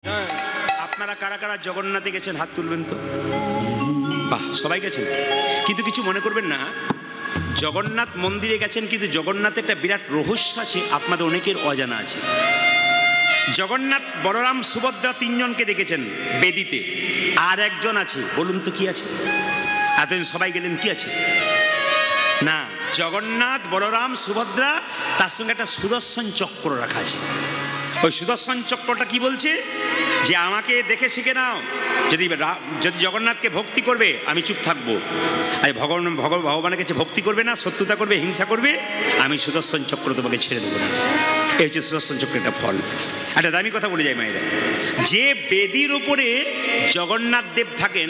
আপনারা কারা কারা জগন্নাথে গেছেন হাত তুলবেন তো। বাহ, সবাই গেছেন, কিন্তু কিছু মনে করবেন না। জগন্নাথ মন্দিরে গেছেন, কিন্তু জগন্নাথের একটা বিরাট রহস্য আছে, আপনাদের অনেকের অজানা আছে। জগন্নাথ, বলরাম, সুভদ্রা তিনজনকে দেখেছেন বেদিতে, আর একজন আছে, বলুন তো কি আছে? এতদিন সবাই গেলেন, কি আছে? না, জগন্নাথ, বলরাম, সুভদ্রা, তার সঙ্গে একটা সুদর্শন চক্র রাখা আছে। ওই সুদর্শন চক্রটা কি বলছে? যে আমাকে দেখে শিখে নাও, যদি জগন্নাথকে ভক্তি করবে আমি চুপ থাকবো, আর ভগবানের কাছে ভক্তি করবে না, শত্রুতা করবে, হিংসা করবে, আমি সুদর্শন চক্র তোমাকে ছেড়ে দেবো না। এই হচ্ছে সুদর্শন চক্রের একটা ফল। একটা দামি কথা বলে যায় মায়েরা, যে বেদির উপরে জগন্নাথ দেব থাকেন,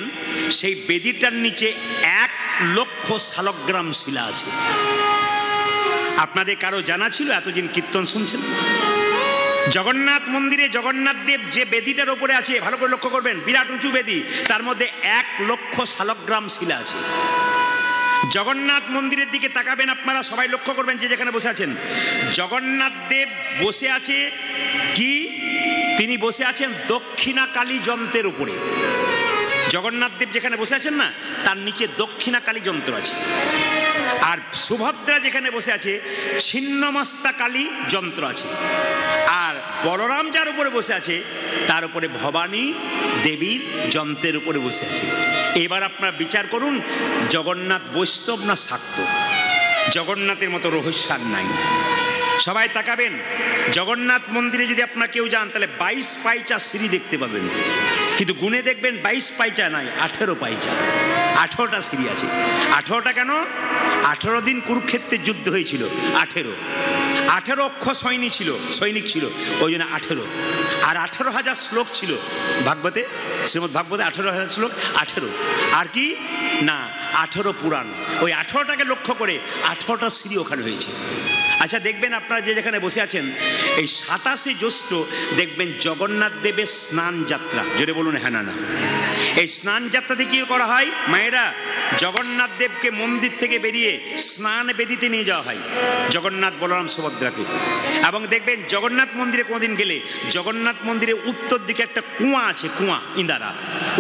সেই বেদিটার নিচে 1,00,000 শালগ্রাম শিলা আছে। আপনাদের কারো জানা ছিল? এতদিন কীর্তন শুনছেন। জগন্নাথ মন্দিরে জগন্নাথ দেব যে বেদিটার ওপরে আছে, ভালো করে লক্ষ্য করবেন, বিরাট উঁচু বেদি, তার মধ্যে 1,00,000 শালগ্রাম শিলা আছে। জগন্নাথ মন্দিরের দিকে তাকাবেন আপনারা, সবাই লক্ষ্য করবেন যে যেখানে বসে আছেন, জগন্নাথ দেব বসে আছে কি? তিনি বসে আছেন দক্ষিণাকালী যন্ত্রের উপরে। জগন্নাথ দেব যেখানে বসে আছেন না, তার নিচে দক্ষিণাকালী যন্ত্র আছে। আর সুভদ্রা যেখানে বসে আছে, ছিন্নমস্তা কালী যন্ত্র আছে। আর বলরাম যার উপরে বসে আছে, তার উপরে ভবানী দেবীর যন্ত্রের উপরে বসে আছে। এবার আপনারা বিচার করুন, জগন্নাথ বৈষ্ণব না শাক্ত? জগন্নাথের মতো রহস্য আর নাই। সবাই তাকাবেন, জগন্নাথ মন্দিরে যদি আপনারা কেউ যান, তাহলে 22 পাইচা সিঁড়ি দেখতে পাবেন, কিন্তু গুনে দেখবেন 22 পাইচা নাই, 18 পাইচা, 18টা সিঁড়ি আছে। 18টা কেন? 18 দিন কুরুক্ষেত্রের যুদ্ধ হয়েছিল। 18 অক্ষর সৈনিক ছিল, ওই জন্য 18। আর 18,000 শ্লোক ছিল ভাগবতে, শ্রীমদ্ ভাগবতে 18,000 শ্লোক, 18। আর কি না, 18 পুরাণ। ওই 18টাকে লক্ষ্য করে 18টা সিঁড়ি ওখানে হয়েছে। আচ্ছা, দেখবেন আপনারা যে যেখানে বসে আছেন, এই 27শে জ্যৈষ্ঠ দেখবেন জগন্নাথ দেবের স্নান যাত্রা। জোরে বলুন হ্যাঁ না। এই স্নান যাত্রাতে কি করা হয় মায়েরা? জগন্নাথ দেবকে মন্দির থেকে বেরিয়ে স্নান বেদিতে নিয়ে যাওয়া হয়, জগন্নাথ, বলরাম, সুভদ্রাকে। এবং দেখবেন জগন্নাথ মন্দিরে কোনোদিন গেলে, জগন্নাথ মন্দিরে উত্তর দিকে একটা কুয়া আছে, কুয়া ইন্দারা,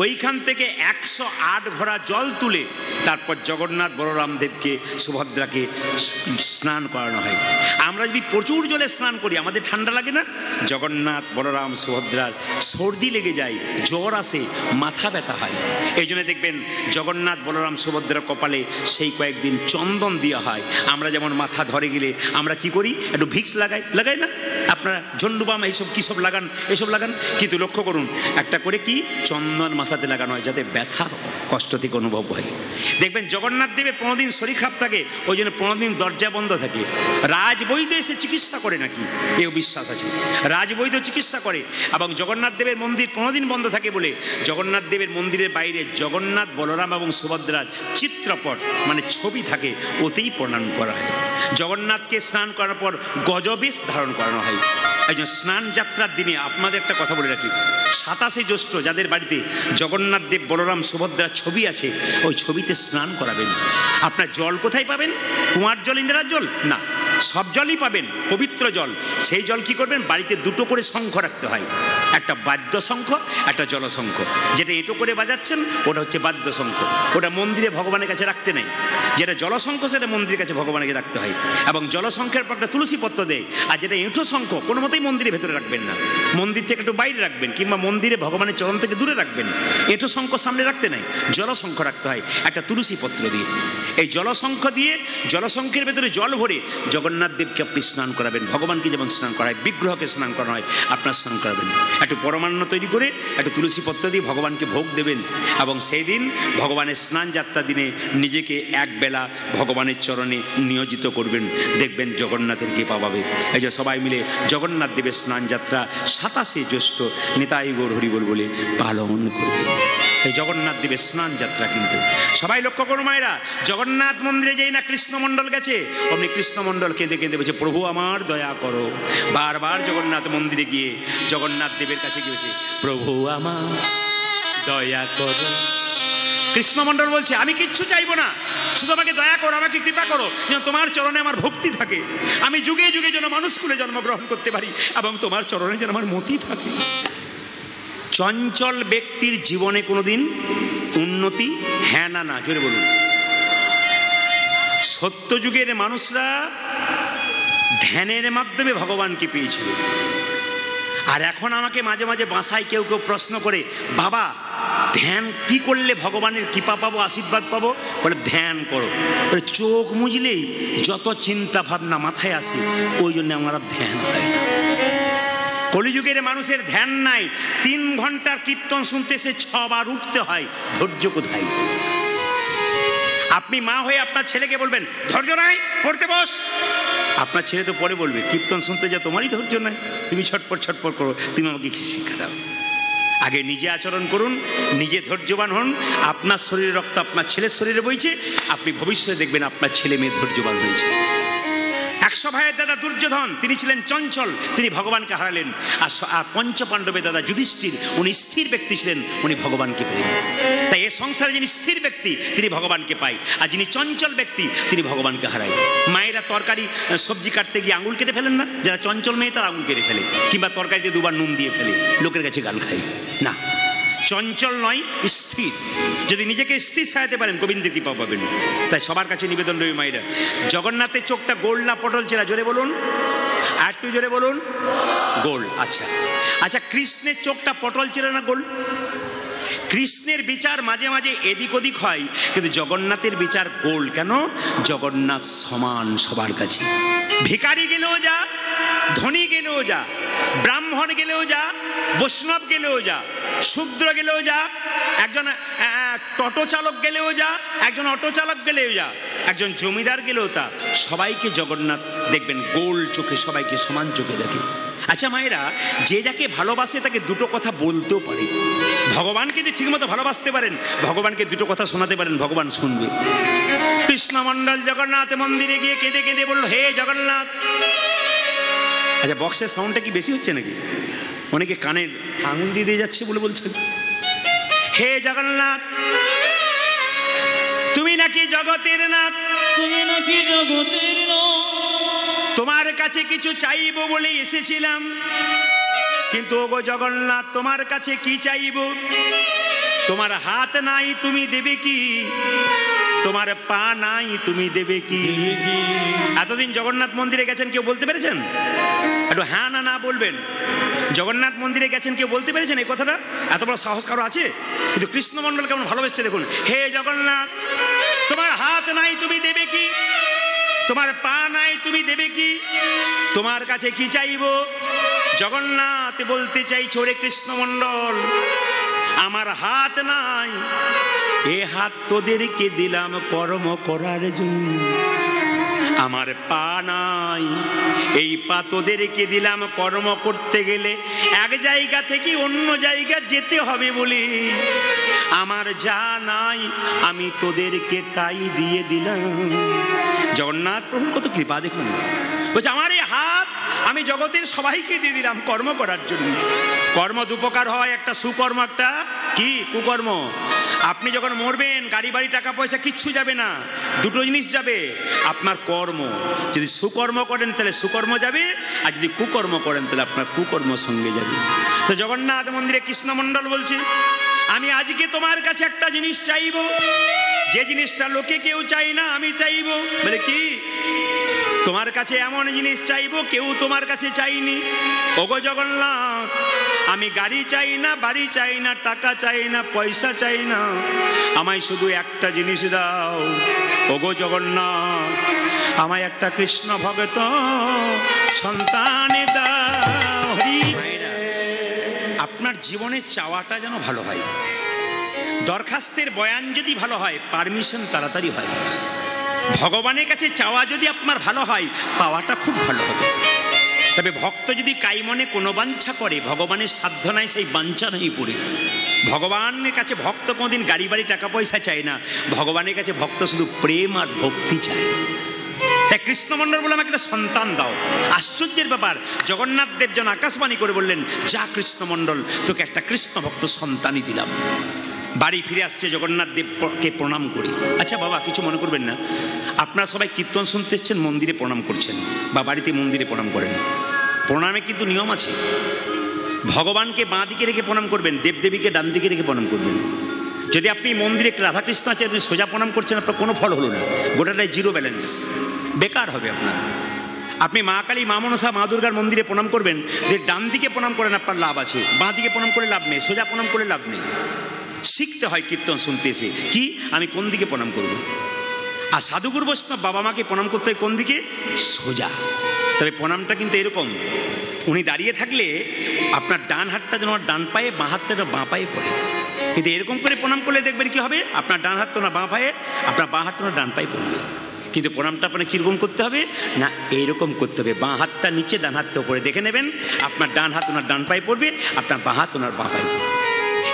ওইখান থেকে 108 ভরা জল তুলে তারপর জগন্নাথ, বলরাম দেবকে, সুভদ্রাকে স্নান করানো হয়। আমরা যদি প্রচুর জলে স্নান করি, আমাদের ঠান্ডা লাগে না? জগন্নাথ, বলরাম, সুভদ্রার সর্দি লেগে যায়, জ্বর আসে, মাথা ব্যথা হয়। এই জন্য দেখবেন জগন্নাথ, বলরাম, সুভদ্রার কপালে সেই কয়েকদিন চন্দন দেওয়া হয়। আমরা যেমন মাথা ধরে গেলে আমরা কি করি? একটু ভিক্স লাগাই না? আপনারা ঝন্ডুবাম এইসব কী সব লাগান, এসব লাগান, কিন্তু লক্ষ্য করুন, একটা করে কি চন্দন মাথাতে লাগানো হয়, যাতে ব্যথা কষ্ট থেকে অনুভব হয়। দেখবেন জগন্নাথ দেবের 15 দিন শরীর খারাপ থাকে, ওই জন্য 15 দিন দরজা বন্ধ থাকে। রাজবৈদ্য এসে চিকিৎসা করে নাকি, এও বিশ্বাস আছে। রাজবৈদ্য চিকিৎসা করে। এবং জগন্নাথ দেবের মন্দির 15 দিন বন্ধ থাকে বলে জগন্নাথ দেবের মন্দিরের বাইরে জগন্নাথ, বলরাম এবং সুভদ্রার চিত্রপট, মানে ছবি থাকে, ওতেই প্রণাম করা হয়। জগন্নাথকে স্নান করার পর গজবেশ ধারণ করানো হয়। এই জন্য স্নান যাত্রার দিনে আপনাদের একটা কথা বলে রাখি, 27শে জ্যৈষ্ঠ যাদের বাড়িতে জগন্নাথ দেব, বলরাম, সুভদ্রার ছবি আছে, ওই ছবিতে স্নান করাবেন। আপনার জল কোথায় পাবেন? কুয়ার জল, ইন্দিরার জল না, সব জলই পাবেন, পবিত্র জল। সেই জল কি করবেন? বাড়িতে 2টো করে শঙ্খ রাখতে হয়, একটা বাদ্য শঙ্খ, একটা জলশঙ্খ। যেটা এঁটো করে বাজাচ্ছেন ওটা হচ্ছে বাদ্য শঙ্খ, ওটা মন্দিরে ভগবানের কাছে রাখতে নেই। যেটা জলশঙ্খ সেটা মন্দিরের কাছে ভগবানকে রাখতে হয়। এবং জলশঙ্খের পর একটা তুলসী পত্র দেয়। আর যেটা এঁটো শঙ্খ কোনো মতেই মন্দিরের ভেতরে রাখবেন না, মন্দির থেকে একটু বাইরে রাখবেন, কিংবা মন্দিরে ভগবানের চরণ থেকে দূরে রাখবেন। এঁটো শঙ্খ সামনে রাখতে নাই, জলশঙ্খ রাখতে হয় একটা তুলসী পত্র দিয়ে। এই জলশঙ্খ দিয়ে, জলশঙ্খের ভেতরে জল ভরে জগন্নাথ দেবকে আপনি স্নান করাবেন। ভগবানকে যেমন স্নান করায়, বিগ্রহকে স্নান করা হয়, আপনার স্নান করাবেন। একটু পরমান্ন তৈরি করে একটু তুলসী পত্র দিয়ে ভগবানকে ভোগ দেবেন। এবং সেই দিন ভগবানের স্নান যাত্রা দিনে নিজেকে একবেলা ভগবানের চরণে নিয়োজিত করবেন, দেখবেন জগন্নাথের কৃপা পাবে। এই যে সবাই মিলে জগন্নাথ দেবের স্নান যাত্রা 27শে জ্যৈষ্ঠ নিতাই গৌর হরিবোল বলে পালন করবেন। এই জগন্নাথ দেবের স্নান যাত্রা কিন্তু সবাই লক্ষ্য করুন মায়েরা। জগন্নাথ মন্দিরে যেই না কৃষ্ণমণ্ডল গেছে, অমনি কৃষ্ণমণ্ডল কেঁদে কেঁদে বলছে, প্রভু আমার দয়া করো। বারবার জগন্নাথ মন্দিরে গিয়ে জগন্নাথ দেবের কাছে গিয়েছে, প্রভু আমার দয়া করো। কৃষ্ণমণ্ডল বলছে, আমি কিচ্ছু চাইবো না, শুধু আমাকে দয়া করো, আমাকে কৃপা করো, যেন তোমার চরণে আমার ভক্তি থাকে, আমি যুগে যুগে যেন মানুষ কুলে জন্মগ্রহণ করতে পারি, এবং তোমার চরণে যেন আমার মতি থাকে। চঞ্চল ব্যক্তির জীবনে কোনোদিন উন্নতি হ্যাঁ না না, জোরে বলুন। সত্যযুগের মানুষরা ধ্যানের মাধ্যমে ভগবানকে পেয়েছিল। আর এখন আমাকে মাঝে মাঝে বাসায় কেউ কেউ প্রশ্ন করে, বাবা ধ্যান কি করলে ভগবানের কৃপা পাবো, আশীর্বাদ পাবো? বলে ধ্যান করো। বলে চোখ মুজলেই যত চিন্তা ভাবনা মাথায় আসে, ওই জন্য আমার আর ধ্যান হয় না। কলিযুগের মানুষের ধ্যান নাই। 3 ঘন্টার কীর্তন শুনতে সে 6 বার উঠতে হয়, ধৈর্য কোথায়? আপনি মা হয়ে আপনার ছেলেকে বলবেন ধৈর্য নাই, পড়তে বস। আপনার ছেলে তো পরে বলবে, কীর্তন শুনতে যা তোমারই ধৈর্য নাই, তুমি ছটপট ছটপট করো, তুমি আমাকে কি শিক্ষা দাও? আগে নিজে আচরণ করুন, নিজে ধৈর্যবান হন। আপনার শরীরে রক্ত আপনার ছেলের শরীরে বইছে, আপনি ভবিষ্যতে দেখবেন আপনার ছেলে মেয়ে ধৈর্যবান হয়েছে। 100 ভাইয়ের দাদা দুর্যোধন, তিনি ছিলেন চঞ্চল, তিনি ভগবানকে হারালেন। আর পঞ্চপাণ্ডবের দাদা যুধিষ্ঠির, উনি স্থির ব্যক্তি ছিলেন, উনি ভগবানকে পেলেন। তাই এ সংসারে যিনি স্থির ব্যক্তি তিনি ভগবানকে পায়, আর যিনি চঞ্চল ব্যক্তি তিনি ভগবানকে হারায়। মায়েরা তরকারি সবজি কাটতে গিয়ে আঙুল কেটে ফেলেন না? যারা চঞ্চল মেয়ে তারা আঙুল কেটে ফেলে, কিংবা তরকারিতে 2 বার নুন দিয়ে ফেলে, লোকের কাছে গাল খায় না। চঞ্চল নয়, স্থির। যদি নিজেকে স্থির সাজাতে পারেন, গোবিন্দের কৃপা পাবেন। তাই সবার কাছে নিবেদন রবি মায়েরা, জগন্নাথের চোখটা গোল না পটল চেরা? জোরে বলুন, আর একটু জোরে বলুন। গোল। আচ্ছা আচ্ছা, কৃষ্ণের চোখটা পটল চেরা না গোল? কৃষ্ণের বিচার মাঝে মাঝে এদিক ওদিক হয়, কিন্তু জগন্নাথের বিচার গোল। কেন? জগন্নাথ সমান সবার কাছে। ভিখারি গেলেও যা, ধনী গেলেও যা, ব্রাহ্মণ গেলেও যা, বৈষ্ণব গেলেও যা, শূদ্র গেলেও যা, একজন টোটো চালক গেলেও যা, একজন অটো চালক গেলেও যা, একজন জমিদার গেলেও তা, সবাইকে জগন্নাথ দেখবেন গোল চোখে, সবাইকে সমান চোখে দেখে। আচ্ছা মায়েরা, যে যাকে ভালোবাসে তাকে 2টো কথা বলতেও পারে। ভগবানকে যদি ঠিকমতো ভালোবাসতে পারেন, ভগবানকে 2টো কথা শোনাতে পারেন, ভগবান শুনবে। কৃষ্ণমণ্ডল জগন্নাথ মন্দিরে গিয়ে কেঁদে কেঁদে বলল, হে জগন্নাথ। আচ্ছা, বক্সের সাউন্ডটা কি বেশি হচ্ছে নাকি? অনেকে কানের আঙুল দিয়ে দিয়ে যাচ্ছে বলে বলছেন, হে জগন্নাথ, তুমি নাকি জগতের নাথ, তুমি নাকি জগতের নাথ, তোমার কাছে কিছু চাইব বলে এসেছিলাম, কিন্তু ওগো জগন্নাথ তোমার কাছে কি চাইব? তোমার হাত নাই, তুমি দেবে কি? তোমার পা নাই, তুমি দেবে কি? এতদিন জগন্নাথ মন্দিরে গেছেন, কেউ বলতে পেরেছেন? একটু হ্যাঁ না না বলবেন। জগন্নাথ মন্দিরে গেছেন, কেউ বলতে পেরেছেন এই কথাটা? এত বড় সাহস কারো আছে? কিন্তু কৃষ্ণমণ্ডল কেমন ভালোবেসছে দেখুন। হে জগন্নাথ, তোমার হাত নাই, তুমি দেবে কি? তোমার পা নাই, তুমি দেবে কি? তোমার কাছে কি চাইব? জগন্নাথ বলতে চাইছো, রে কৃষ্ণমণ্ডল, আমার হাত নাই, এ হাত তোদেরকে দিলাম কর্ম করার জন্য। আমার পা নাই, এই পা তোদেরকে দিলাম কর্ম করতে গেলে এক জায়গা থেকে অন্য জায়গা যেতে হবে বলে। আমার যা নাই আমি তোদেরকে তাই দিয়ে দিলাম। জগন্নাথ প্রভু কত কৃপা দেখুন। বলছে আমার এই হাত আমি জগতের সবাইকে দিয়ে দিলাম কর্ম করার জন্য। কর্ম 2 প্রকার হয়, একটা সুকর্ম, একটা কি কুকর্ম। আপনি যখন মরবেন, গাড়ি বাড়ি টাকা পয়সা কিচ্ছু যাবে না, 2টো জিনিস যাবে, আপনার কর্ম। যদি সুকর্ম করেন তাহলে সুকর্ম যাবে, আর যদি কুকর্ম করেন তাহলে আপনার কুকর্ম সঙ্গে যাবে। তো জগন্নাথ মন্দিরে কৃষ্ণমণ্ডল বলছে, আমি আজকে তোমার কাছে একটা জিনিস চাইব, যে জিনিসটা লোকে কেউ চাই না, আমি চাইব। বলে কি? তোমার কাছে এমন জিনিস চাইব কেউ তোমার কাছে চাইনি। ওগো জগন্নাথ, আমি গাড়ি চাই না, বাড়ি চাই না, টাকা চাই না, পয়সা চাই না, আমায় শুধু একটা জিনিস দাও। ওগো জগন্নাথ, আমায় একটা কৃষ্ণ ভগত সন্তান দাও। হরি। আপনার জীবনে চাওয়াটা যেন ভালো হয়। দরখাস্তের বয়ান যদি ভালো হয়, পারমিশন তাড়াতাড়ি হয়। ভগবানের কাছে চাওয়া যদি আপনার ভালো হয়, পাওয়াটা খুব ভালো হবে। তবে ভক্ত যদি কাইমনে কোনো বাঞ্ছা করে, ভগবানের সাধ্য নাই সেই বাঞ্ছা নেই পড়ে। ভগবানের কাছে ভক্ত কোনোদিন গাড়ি বাড়ি টাকা পয়সা চায় না, ভগবানের কাছে ভক্ত শুধু প্রেম আর ভক্তি চায়। তাই কৃষ্ণমণ্ডল বলে আমাকে একটা সন্তান দাও। আশ্চর্যের ব্যাপার, জগন্নাথ দেব যেন আকাশবাণী করে বললেন, যা কৃষ্ণমণ্ডল, তোকে একটা কৃষ্ণ ভক্ত সন্তানই দিলাম। বাড়ি ফিরে আসছে জগন্নাথ দেবকে প্রণাম করি। আচ্ছা বাবা, কিছু মনে করবেন না, আপনারা সবাই কীর্তন শুনতে এসছেন, মন্দিরে প্রণাম করছেন বা বাড়িতে মন্দিরে প্রণাম করেন। প্রণামে কিন্তু নিয়ম আছে। ভগবানকে বাঁ দিকে রেখে প্রণাম করবেন, দেবদেবীকে ডান দিকে রেখে প্রণাম করবেন। যদি আপনি মন্দিরে রাধাকৃষ্ণ আছে, আপনি সোজা প্রণাম করছেন, আপনার কোনো ফল হলো না, গোটাটাই জিরো ব্যালেন্স, বেকার হবে আপনার। আপনি মা কালী, মা মনসা, মা দুর্গার মন্দিরে প্রণাম করবেন, যে ডান দিকে প্রণাম করেন আপনার লাভ আছে, বাঁ দিকে প্রণাম করে লাভ নেই, সোজা প্রণাম করে লাভ নেই। শিখতে হয় কীর্তন শুনতে এসে কি আমি কোন দিকে প্রণাম করব। আর সাধুগুরু বৈষ্ণব বাবা মাকে প্রণাম করতে হয় কোন দিকে? সোজা। তবে প্রণামটা কিন্তু এরকম, উনি দাঁড়িয়ে থাকলে আপনার ডান হাতটা যেন ডান পায়ে, বাঁ হাতটা যেন বাঁ পায়ে পড়ে। কিন্তু এরকম করে প্রণাম করলে দেখবেন কি হবে, আপনার ডান হাত তো না বাঁ পায়ে, আপনার বাঁ হাত তো না ডান পায়ে পড়বে। কিন্তু প্রণামটা আপনার কীরকম করতে হবে না, এইরকম করতে হবে, বাঁ হাতটা নিচে, ডান হাতটা উপরে। দেখে নেবেন আপনার ডান হাত ওনার ডান পায়ে পড়বে, আপনার বাঁ হাত ওনার বাঁ পায়ে পড়বে।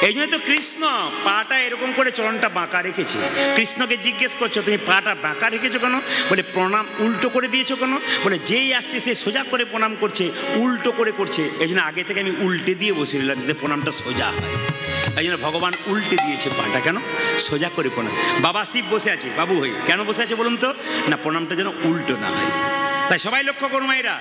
এই জন্য তো কৃষ্ণ পাটা এরকম করে চরণটা বাঁকা রেখেছে। কৃষ্ণকে জিজ্ঞেস করছো তুমি পাটা বাঁকা রেখেছো কেন? বলে প্রণাম উল্টো করে দিয়েছো কেন? বলে যেই আসছে সে সোজা করে প্রণাম করছে, উল্টো করে করছে, এই জন্য আগে থেকে আমি উল্টে দিয়ে বসে নিলাম যাতে প্রণামটা সোজা হয়। এই জন্য ভগবান উল্টে দিয়েছে পাটা, কেন? সোজা করে প্রণাম। বাবা শিব বসে আছে, বাবু হই কেন বসে আছে বলুন তো? না, প্রণামটা যেন উল্টো না হয়। তাই সবাই লক্ষ্য করুন মায়েরা,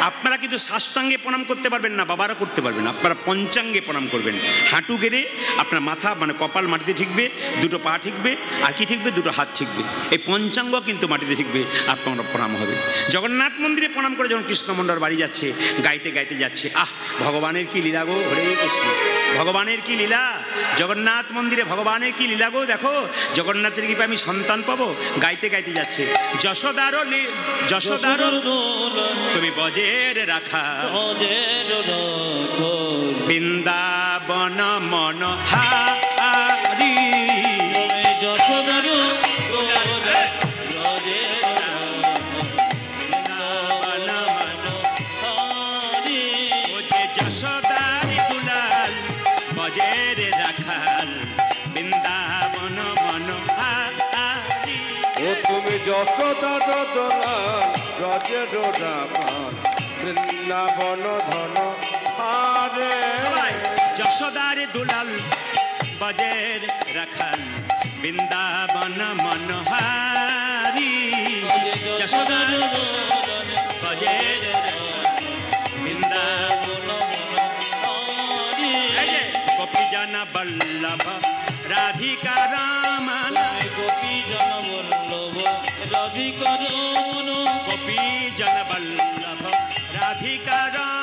আপনারা কিন্তু সাষ্টাঙ্গে প্রণাম করতে পারবেন না, বাবারা করতে পারবেন, আপনারা পঞ্চাঙ্গে প্রণাম করবেন। হাঁটু গেড়ে আপনার মাথা মানে কপাল মাটিতে ঠিকবে, দুটো পা ঠিকবে, আর কি ঠিকবে? দুটো হাত ঠিকবে। এই পঞ্চাঙ্গ কিন্তু মাটিতে ঠিকবে, আপনার প্রণাম হবে। জগন্নাথ মন্দিরে প্রণাম করে যখন কৃষ্ণমণ্ডল বাড়ি যাচ্ছে, গাইতে গাইতে যাচ্ছে, আহ ভগবানের কি লীলা গো, হরে কৃষ্ণ, ভগবানের কি লীলা। জগন্নাথ মন্দিরে ভগবানের কি লীলা গো, দেখো জগন্নাথের কৃপায় আমি সন্তান পাবো। গাইতে গাইতে যাচ্ছে, যশোদারো যশোদারো তুমি বজের রাখা, বৃন্দাবন মন হারি, যশোদারো যশোদারি দুলাল বজের রাখাল, বৃন্দাবন মন হারি। ও তুমি যশোদার দুলাল ব্রজের রাখাল, বৃন্দাবন ধন হারে। যশোদার দুলাল বজের রাখাল, বৃন্দাবন মন হারি। যশোদার বজের বৃন্দাবন হারি। গোপী জন বল্লভ রাধিকা রামন, গোপী জন বল্লভ রাধিকা রামন, গোপী জন বল্লভ রাধিকা রামন।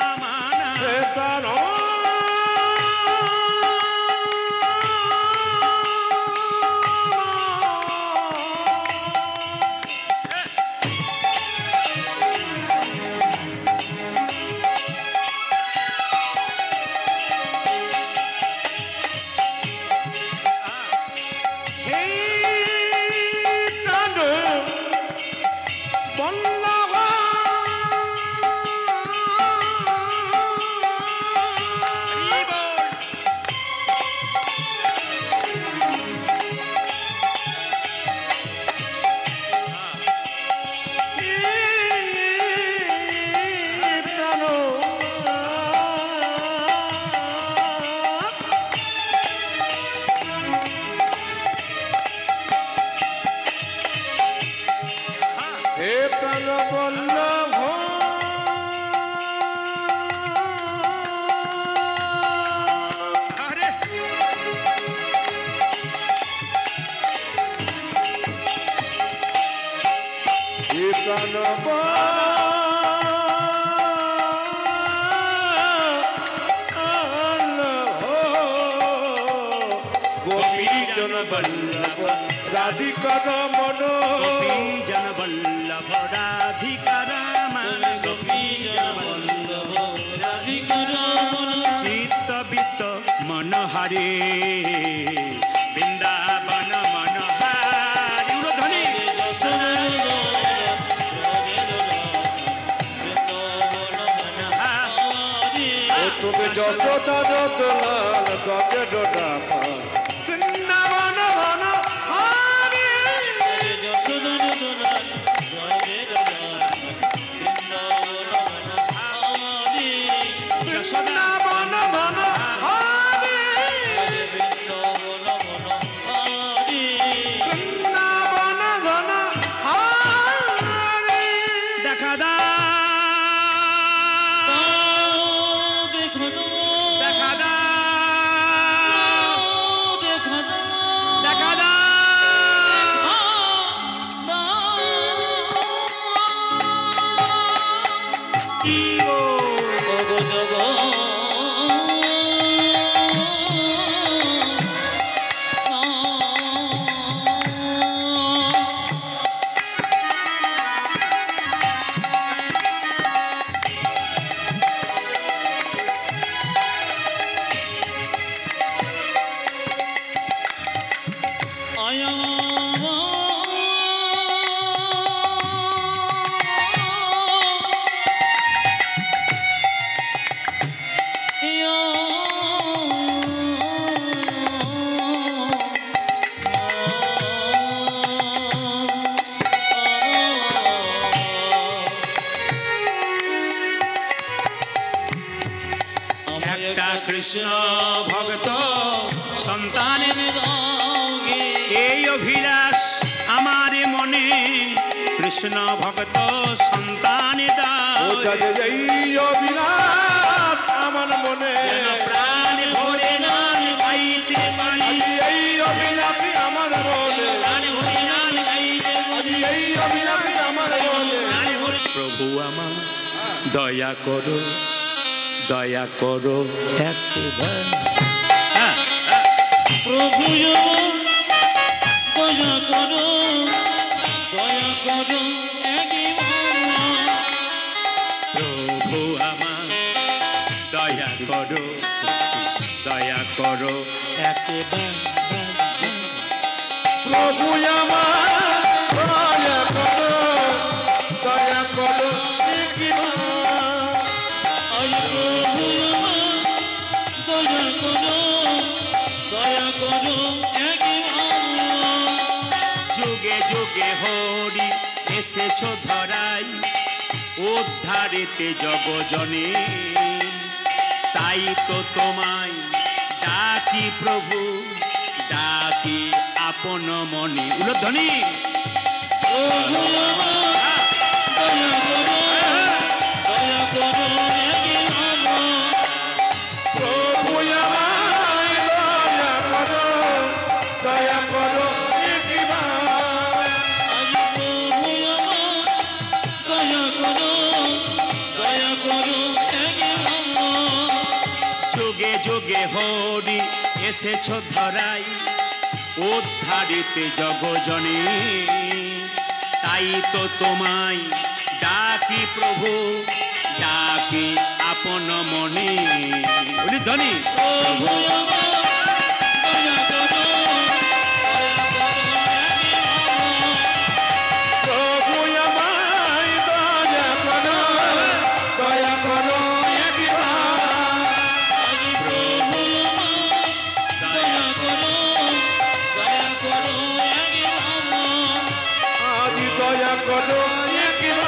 রাধিকা রমন, গোপী জন বল্লভ রাধিকা রামন, গোপী জন বল্লভ রাধিকা রামন। চিত্তবিত্ত মনোহরে বৃন্দাবন মনোহারি। উড়ধ্বনি তুমি যশোদার দুলাল ব্রজের রাখাল, বৃন্দাবন ধন হারি। যশোদার দুলাল ব্রজের রাখাল, বৃন্দাবন হারি। বৃন্দাবন ধন হারি, বৃন্দাবন ধন হারি। দেখা দা কি গো ওগো জগন্নাথ একটা কৃষ্ণ ভক্ত সন্তানের এই অভিলাষ আমার মনে কৃষ্ণ ভক্ত সন্তানের ও যাদের এই অভিলাষ আমার মনে প্রাণ ভরে নাম গাইতে পারি এই অভিলাষী আমার মনে প্রাণ ভরে নাম গাইতে পারি এই অভিলাষী আমার মনে প্রভু আমার দয়া করো দয়া করো একবার প্রভু দয়া করো একবার প্রভু আমার দয়া করো একবার প্রভু আমার দয়া করো একবার আজ প্রভু দয়া করো একবার যুগে যুগে হরি এসেছ ধরাই উদ্ধারেতে জগজনে তাই তো তোমায় ডাকি প্রভু ডাকি আপন মনে উলধ্বনি প্রভু আমার দয়া করো একবার প্রভু আমায় দয়া করো একবার আজ প্রভু আমার দয়া করো একবার যুগে যুগে হরি এসেছ ধরাই উদ্ধারিতে জগজনে তাই তো তোমায় ডাকি প্রভু ডাকি আপন মনে উলধ্বনি প্রভু আমার দয়া করো প্রভু আমায় দয়া করো একবার আজ প্রভু আমার দয়া করো একবার আজ দয়া করো একবার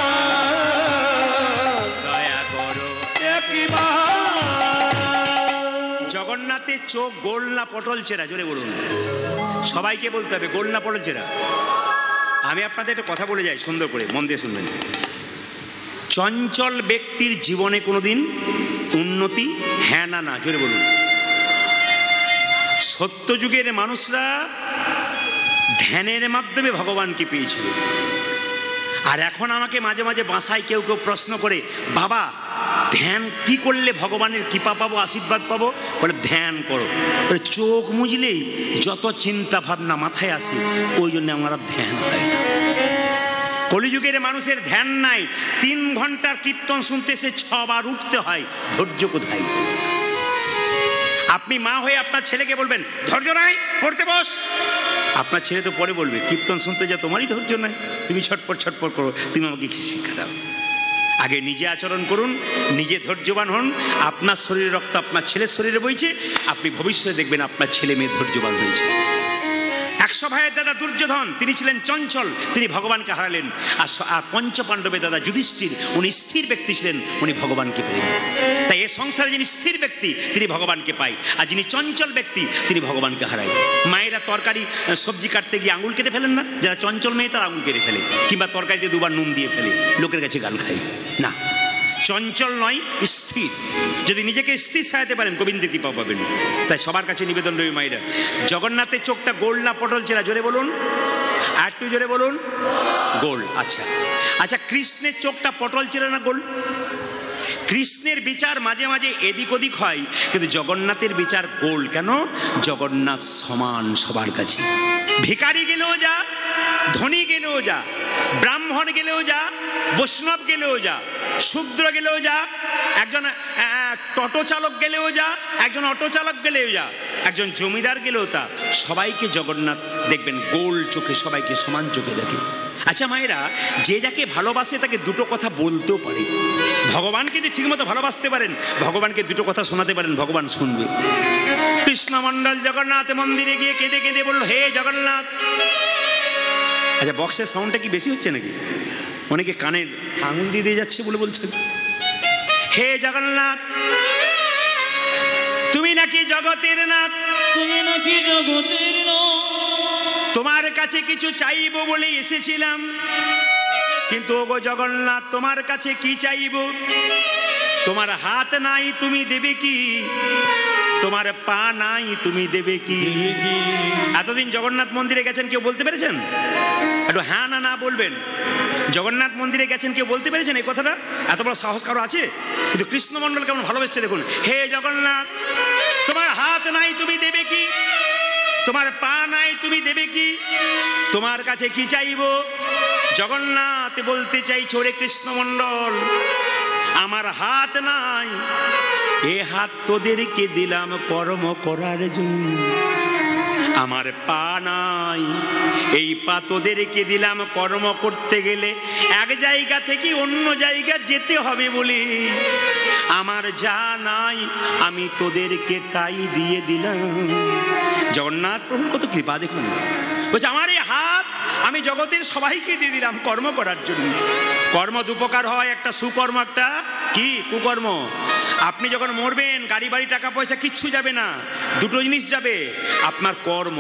দয়া করো একবার জগন্নাথের চোখ গোল না পটল চেরা জোরে বলুন সবাইকে বলতে হবে গোল না পটল চেরা আমি আপনাদের একটা কথা বলে যাই সুন্দর করে মন দিয়ে শুনবেন চঞ্চল ব্যক্তির জীবনে কোনোদিন উন্নতি হ্যাঁ না না জোরে বলুন সত্যযুগের মানুষরা ধ্যানের মাধ্যমে ভগবানকে পেয়েছিল আর এখন আমাকে মাঝে মাঝে বাসায় কেউ কেউ প্রশ্ন করে বাবা ধ্যান কি করলে ভগবানের কৃপা পাবো আশীর্বাদ পাবো বলে ধ্যান করো বলে চোখ মুজলেই যত চিন্তা ভাবনা মাথায় আসে ওই জন্য আমার আর ধ্যান হয় না কলিযুগের মানুষের ধ্যান নাই 3 ঘন্টার কীর্তন শুনতে সে 6 বার উঠতে হয় ধৈর্য কোথায় আপনি মা হয়ে আপনার ছেলেকে বলবেন ধৈর্য নাই পড়তে বস আপনার ছেলে তো পরে বলবে কীর্তন শুনতে যা তোমারই ধৈর্য নাই তুমি ছটপট করো তুমি আমাকে কি শিক্ষা দাও আগে নিজে আচরণ করুন নিজে ধৈর্যবান হন আপনার শরীরে রক্ত আপনার ছেলের শরীরে বইছে আপনি ভবিষ্যতে দেখবেন আপনার ছেলে মেয়ে ধৈর্যবান হয়েছে 100 ভাইয়ের দাদা দুর্যোধন তিনি ছিলেন চঞ্চল তিনি ভগবানকে হারালেন আর পঞ্চপাণ্ডবের দাদা যুধিষ্ঠির উনি স্থির ব্যক্তি ছিলেন উনি ভগবানকে পেলেন তাই এ সংসারে যিনি স্থির ব্যক্তি তিনি ভগবানকে পায় আর যিনি চঞ্চল ব্যক্তি তিনি ভগবানকে হারায় মায়েরা তরকারি সবজি কাটতে গিয়ে আঙুল কেটে ফেলেন না যারা চঞ্চল মেয়ে তারা আঙুল কেটে ফেলে কিংবা তরকারিতে 2 বার নুন দিয়ে ফেলে লোকের কাছে গাল খায় না চঞ্চল নয় স্থির যদি নিজেকে স্থির সাজাতে পারেন গোবিন্দের কৃপা পাবেন তাই সবার কাছে নিবেদন রবি মায়েরা জগন্নাথের চোখটা গোল না পটল চেরা জোরে বলুন আর একটু জোরে বলুন গোল আচ্ছা আচ্ছা কৃষ্ণের চোখটা পটল চেরা না গোল কৃষ্ণের বিচার মাঝে মাঝে এদিক ওদিক হয়, কিন্তু জগন্নাথের বিচার গোল। কেন? জগন্নাথ সমান সবার কাছে। ভিখারি গেলেও যা, ধনী গেলেও যা, ব্রাহ্মণ গেলেও যা, বৈষ্ণব গেলেও যা, শূদ্র গেলেও যা, একজন টোটো চালক গেলেও যা, একজন অটো চালক গেলেও যা, একজন জমিদার গেলেও তা, সবাইকে জগন্নাথ দেখবেন গোল চোখে, সবাইকে সমান চোখে দেখে। আচ্ছা মায়েরা, যে যাকে ভালোবাসে তাকে দুটো কথা বলতেও পারে। ভগবানকে যদি ঠিকমতো ভালোবাসতে পারেন, ভগবানকে দুটো কথা শোনাতে পারেন, ভগবান শুনবে। কৃষ্ণমণ্ডল জগন্নাথ মন্দিরে গিয়ে কেঁদে কেঁদে বলল, হে জগন্নাথ। আচ্ছা, বক্সের সাউন্ডটা কি বেশি হচ্ছে নাকি? অনেকে কানের আঙুল দিয়ে দিয়ে যাচ্ছে বলে বলছেন। হে জগন্নাথ, তুমি নাকি জগতের নাথ, তুমি নাকি জগতের নাথ, তোমার কাছে কিছু চাইব বলে এসেছিলাম, কিন্তু ওগো জগন্নাথ, তোমার কাছে কি চাইব? তোমার হাত নাই, তুমি দেবে কি? তোমার পা নাই, তুমি দেবে কি? এতদিন জগন্নাথ মন্দিরে গেছেন, কেউ বলতে পেরেছেন? একটু হ্যাঁ না না বলবেন। জগন্নাথ মন্দিরে গেছেন, কেউ বলতে পেরেছেন এই কথাটা? এত বড় সাহস কারো আছে? কিন্তু কৃষ্ণমণ্ডল কেমন ভালোবেসছে দেখুন। হে জগন্নাথ, তোমার হাত নাই, তুমি দেবে কি? তোমার পা নাই, তুমি দেবে কি? তোমার কাছে কি চাইব? জগন্নাথ বলতে চাইছো, রে কৃষ্ণমণ্ডল, আমার হাত নাই, এ হাত তোদেরকে দিলাম কর্ম করার জন্য। আমার পা নাই, এই পা তোদেরকে দিলাম কর্ম করতে গেলে এক জায়গা থেকে অন্য জায়গা যেতে হবে বলে। আমার যা নাই আমি তোদেরকে তাই দিয়ে দিলাম। জগন্নাথ প্রভুর কত কৃপা দেখুন। বলছে, আমার এই হাত আমি জগতের সবাইকে দিয়ে দিলাম কর্ম করার জন্য। কর্ম দুপকার হয়, একটা সুকর্ম, একটা কি কুকর্ম। আপনি যখন মরবেন, গাড়ি বাড়ি টাকা পয়সা কিচ্ছু যাবে না, দুটো জিনিস যাবে, আপনার কর্ম।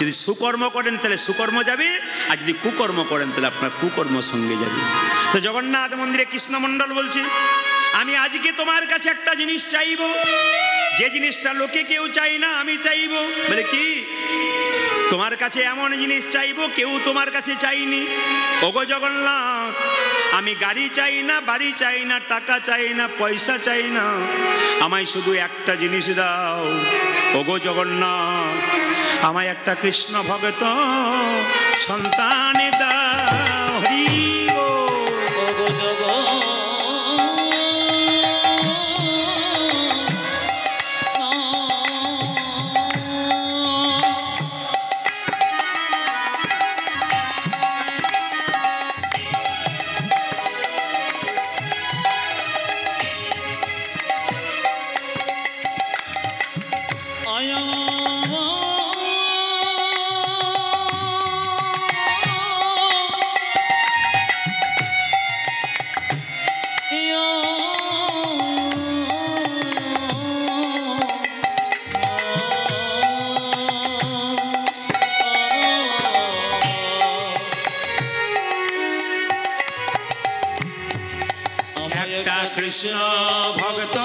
যদি সুকর্ম করেন তাহলে সুকর্ম যাবে, আর যদি কুকর্ম করেন তাহলে আপনার কুকর্ম সঙ্গে যাবে। তো জগন্নাথ মন্দিরে কৃষ্ণমণ্ডল বলছে, আমি আজকে তোমার কাছে একটা জিনিস চাইব, যে জিনিসটা লোকে কেউ চাই না, আমি চাইব। বলে কি? তোমার কাছে এমন জিনিস চাইব কেউ তোমার কাছে চাইনি। ওগো জগন্নাথ, আমি গাড়ি চাই না, বাড়ি চাই না, টাকা চাই না, পয়সা চাই না, আমায় শুধু একটা জিনিস দাও। ওগো জগন্নাথ, আমায় একটা কৃষ্ণ ভক্ত সন্তান দাও। হরি ওগো জগন্নাথ, একটা কৃষ্ণ ভক্ত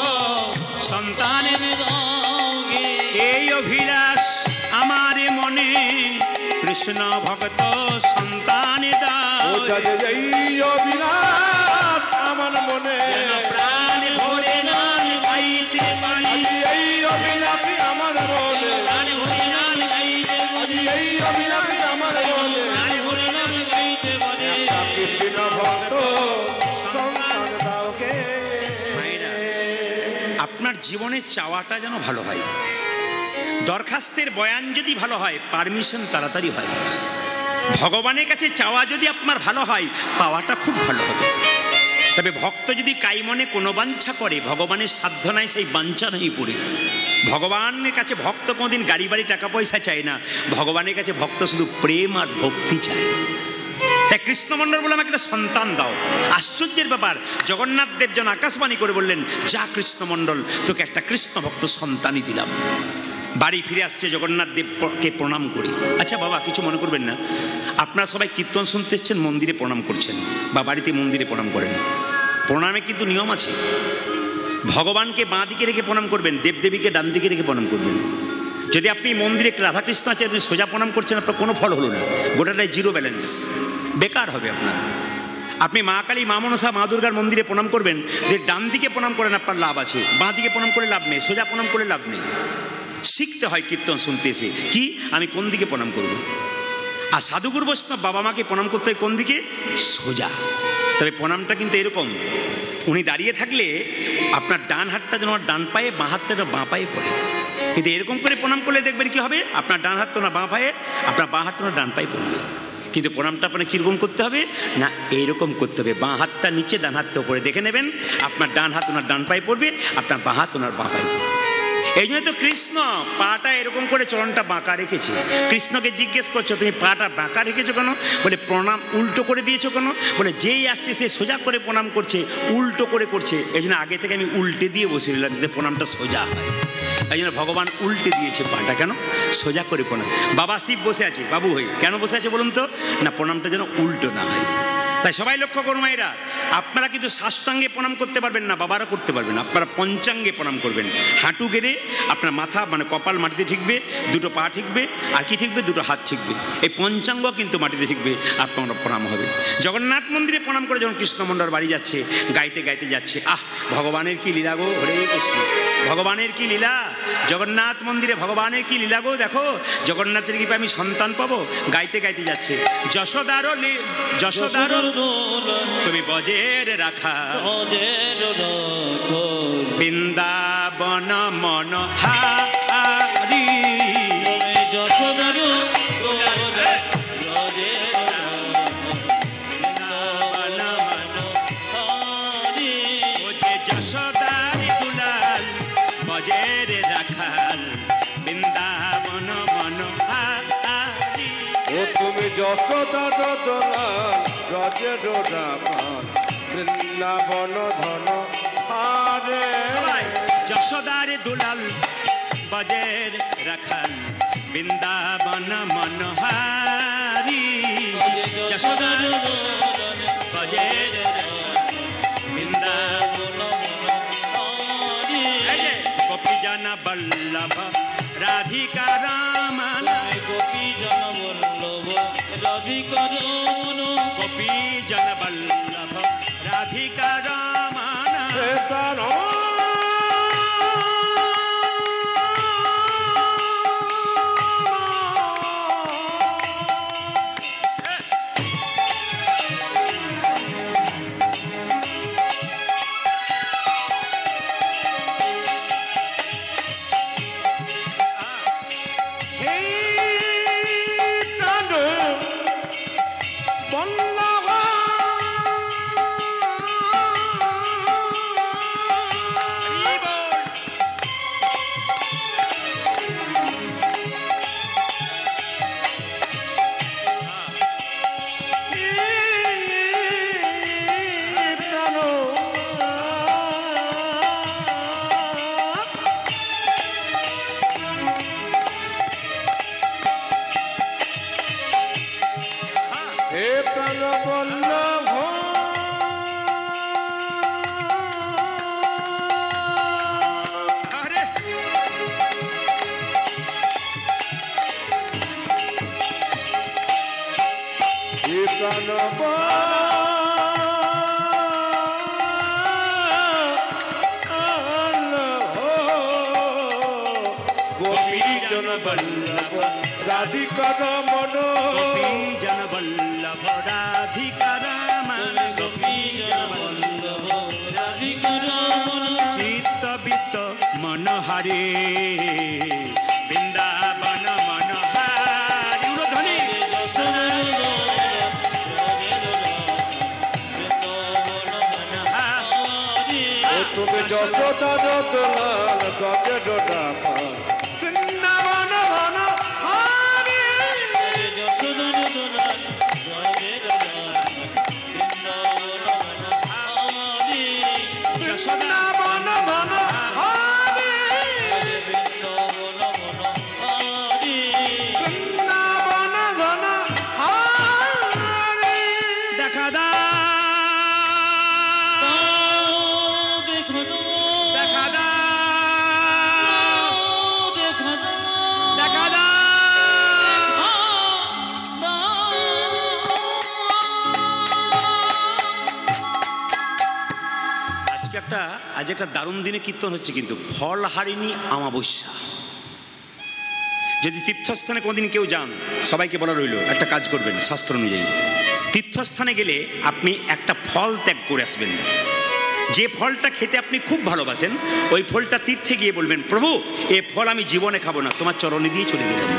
সন্তানের দাওগে, এই অভিলাষ আমার মনে, কৃষ্ণ ভক্ত সন্তান দাও। ও যাদের এই অবিনাশ আমার মনে, যেন প্রাণ ভরে নাম গাইতে পারি, এই অবিনাশী আমার মনে, প্রাণ ভরে নাম গাইতে পারি, এই অবিনাশী আমার মনে, প্রাণ ভরে নাম গাইতে পারি। কৃষ্ণ ভক্ত সন্তান দাও কে। মায়েরা, আপনার জীবনে চাওয়াটা যেন ভালো হয়। দরখাস্তের বয়ান যদি ভালো হয়, পারমিশন তাড়াতাড়ি হয়। ভগবানের কাছে চাওয়া যদি আপনার ভালো হয়, পাওয়াটা খুব ভালো হবে। তবে ভক্ত যদি কাইমনে কোনো বাঞ্ছা করে, ভগবানের সাধ্য নাই সেই বাঞ্ছা নাই পড়ে। ভগবানের কাছে ভক্ত কোনোদিন গাড়ি বাড়ি টাকা পয়সা চায় না, ভগবানের কাছে ভক্ত শুধু প্রেম আর ভক্তি চায়। তাই কৃষ্ণমণ্ডল বলে, আমাকে একটা সন্তান দাও। আশ্চর্যের ব্যাপার, জগন্নাথ দেব যেন আকাশবাণী করে বললেন, যা কৃষ্ণমণ্ডল, তোকে একটা কৃষ্ণ ভক্ত সন্তানই দিলাম। বাড়ি ফিরে আসছে জগন্নাথ দেবকে প্রণাম করি। আচ্ছা বাবা, কিছু মনে করবেন না, আপনারা সবাই কীর্তন শুনতে এসছেন, মন্দিরে প্রণাম করছেন বা বাড়িতে মন্দিরে প্রণাম করেন। প্রণামে কিন্তু নিয়ম আছে। ভগবানকে বাঁ দিকে রেখে প্রণাম করবেন, দেবদেবীকে ডান দিকে রেখে প্রণাম করবেন। যদি আপনি মন্দিরে রাধাকৃষ্ণ আছে, আপনি সোজা প্রণাম করছেন, আপনার কোনো ফল হলো না, গোটাটাই জিরো ব্যালেন্স, বেকার হবে আপনার। আপনি মা কালী, মা মনসা, মা দুর্গার মন্দিরে প্রণাম করবেন, যে ডান দিকে প্রণাম করেন আপনার লাভ আছে, বাঁ দিকে প্রণাম করে লাভ নেই, সোজা প্রণাম করে লাভ নেই। শিখতে হয় কীর্তন শুনতে এসে কি আমি কোন দিকে প্রণাম করব। আর সাধুগুরু বৈষ্ণব বাবা মাকে প্রণাম করতে হয় কোন দিকে? সোজা। তবে প্রণামটা কিন্তু এরকম, উনি দাঁড়িয়ে থাকলে আপনার ডান হাতটা যেন ডান পায়ে, বাঁ হাতটা যেন বাঁ পায়ে পড়ে। কিন্তু এরকম করে প্রণাম করলে দেখবেন কি হবে, আপনার ডান হাত তো না বাঁ পায়ে, আপনার বাঁ হাতটা না ডান পায়ে পড়বে। কিন্তু প্রণামটা আপনার কীরকম করতে হবে না, এইরকম করতে হবে, বাঁ হাতটা নিচে, ডান হাতটা উপরে। দেখে নেবেন আপনার ডান হাত ওনার ডান পায়ে পড়বে, আপনার বাঁ হাত ওনার বাঁ পায়ে পড়বে। এই জন্য তো কৃষ্ণ পাটা এরকম করে চরণটা বাঁকা রেখেছে। কৃষ্ণকে জিজ্ঞেস করছো তুমি পাটা বাঁকা রেখেছো কেন? বলে প্রণাম উল্টো করে দিয়েছো কেন? বলে যেই আসছে সে সোজা করে প্রণাম করছে, উল্টো করে করছে, এই জন্য আগে থেকে আমি উল্টে দিয়ে বসে নিলাম যাতে প্রণামটা সোজা হয়। এই জন্য ভগবান উল্টে দিয়েছে পাটা, কেন? সোজা করে প্রণাম। বাবা শিব বসে আছে, বাবু হই কেন বসে আছে বলুন তো? না, প্রণামটা যেন উল্টো না হয়। তাই সবাই লক্ষ্য করুন মায়েরা, আপনারা কিন্তু সাষ্টাঙ্গে প্রণাম করতে পারবেন না, বাবারা করতে পারবেন, আপনারা পঞ্চাঙ্গে প্রণাম করবেন। হাঁটু গেড়ে আপনার মাথা মানে কপাল মাটিতে ঠিকবে, দুটো পা ঠিকবে, আর কি ঠিকবে? দুটো হাত ঠিকবে। এই পঞ্চাঙ্গ কিন্তু মাটিতে ঠিকবে, আপনার প্রণাম হবে। জগন্নাথ মন্দিরে প্রণাম করে যখন কৃষ্ণমণ্ডল বাড়ি যাচ্ছে, গাইতে গাইতে যাচ্ছে, আহ ভগবানের কি লীলা গো, হরে কৃষ্ণ, ভগবানের কি লীলা। জগন্নাথ মন্দিরে ভগবানের কি লীলা গো, দেখো জগন্নাথের কৃপায় আমি সন্তান পাবো। গাইতে গাইতে যাচ্ছে, যশোদারো যশোদারো তুমি বজের রাখা, বৃন্দাবন মন হারি, যশোদারো যশোদারি দুলাল বজের রাখাল, বৃন্দাবন মন হারি। ও তুমি যশোদার দুলাল ব্রজের রাখাল, বৃন্দাবন ধন হারে। যশোদার দুলাল বজের রাখাল, বৃন্দাবন মন হারি। যশোদার বজের বৃন্দাবন গোপী জন বল্লভ রাধিকা রামন, গোপী জন বল্লভ রাধিকা রমন, গোপী জন বল্লভ রাধিকা রামন। রাধিকা রমন, গোপী জন বল্লভ রাধিকা রামন, গোপী জন বল্লভ রাধিকা রমন, চিত্তবিত্ত মনোহরে, বৃন্দাবন মনোহারি। উড়ধ্বনি তুমি যশোদার দুলাল ব্রজের রাখাল, বৃন্দাবন ধন হারি। যশোদার দুলাল ব্রজের রাখাল, বৃন্দাবন হারি, বৃন্দাবন ধন হারি, বৃন্দাবন হারি, বৃন্দাবন ধন হারি। দেখা দা দেখা দা দেখা দা। আজ একটা দারুণ দিনে কীর্তন হচ্ছে, কিন্তু ফল হারিনি অমাবস্যা। যদি তীর্থস্থানে কোনোদিন কেউ যান, সবাইকে বলা রইল একটা কাজ করবেন শাস্ত্র অনুযায়ী। তীর্থস্থানে গেলে আপনি একটা ফল ত্যাগ করে আসবেন। যে ফলটা খেতে আপনি খুব ভালোবাসেন, ওই ফলটা তীর্থে গিয়ে বলবেন, প্রভু এ ফল আমি জীবনে খাবো না, তোমার চরণে দিয়ে চলে গেলাম।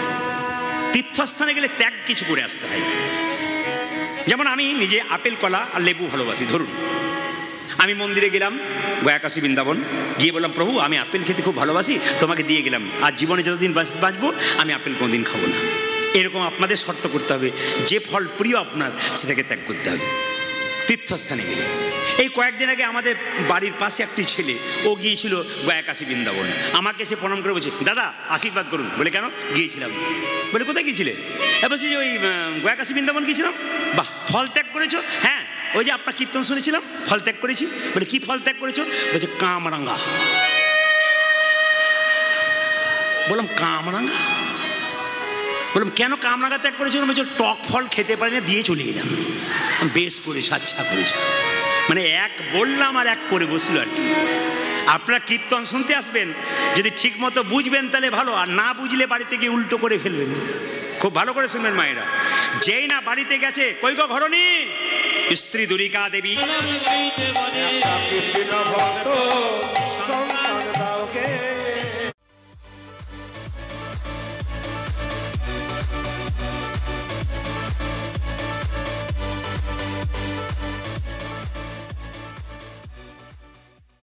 তীর্থস্থানে গেলে ত্যাগ কিছু করে আসতে হয়। যেমন আমি নিজে আপেল, কলা আর লেবু ভালোবাসি। ধরুন আমি মন্দিরে গেলাম, গয়াকাশী বৃন্দাবন, গিয়ে বললাম, প্রভু আমি আপেল খেতে খুব ভালোবাসি, তোমাকে দিয়ে গেলাম, আর জীবনে যতদিন বাঁচবো আমি আপেল কোনোদিন খাবো না। এরকম আপনাদের শর্ত করতে হবে, যে ফল প্রিয় আপনার সেটাকে ত্যাগ করতে হবে তীর্থস্থানে গেলে। এই কয়েকদিন আগে আমাদের বাড়ির পাশে একটি ছেলে, ও গিয়েছিল গয়াকাশী বৃন্দাবন। আমাকে সে প্রণাম করে বলছে, দাদা আশীর্বাদ করুন। বলে কেন? গিয়েছিলাম। বলে কোথায় গিয়েছিলে? বলছি যে ওই গয়াকাশী বৃন্দাবন গিয়েছিলাম। বাহ, ফল ত্যাগ করেছো? হ্যাঁ, ওই যে আপনার কীর্তন শুনেছিলাম, ফল ত্যাগ করেছি। বলে কি ফল ত্যাগ করেছো? বলছে কামরাঙ্গা। বললাম কামরাঙ্গা? বললাম কেন কামরাঙ্গা ত্যাগ করেছো? বলছে টক ফল খেতে পারি না, দিয়ে চলে এলাম। বেশ করেছো, আচ্ছা করেছো। মানে এক বললাম আর এক করে বসলো আর কি। আপনারা কীর্তন শুনতে আসবেন, যদি ঠিক মতো বুঝবেন তাহলে ভালো, আর না বুঝলে বাড়িতে গিয়ে উল্টো করে ফেলবেন। খুব ভালো করে শুনবেন মায়েরা। যেই না বাড়িতে গেছে, কই গো ঘরণী, স্ত্রী দুরিকা দেবী গাইতে পারে কৃষ্ণ ভক্ত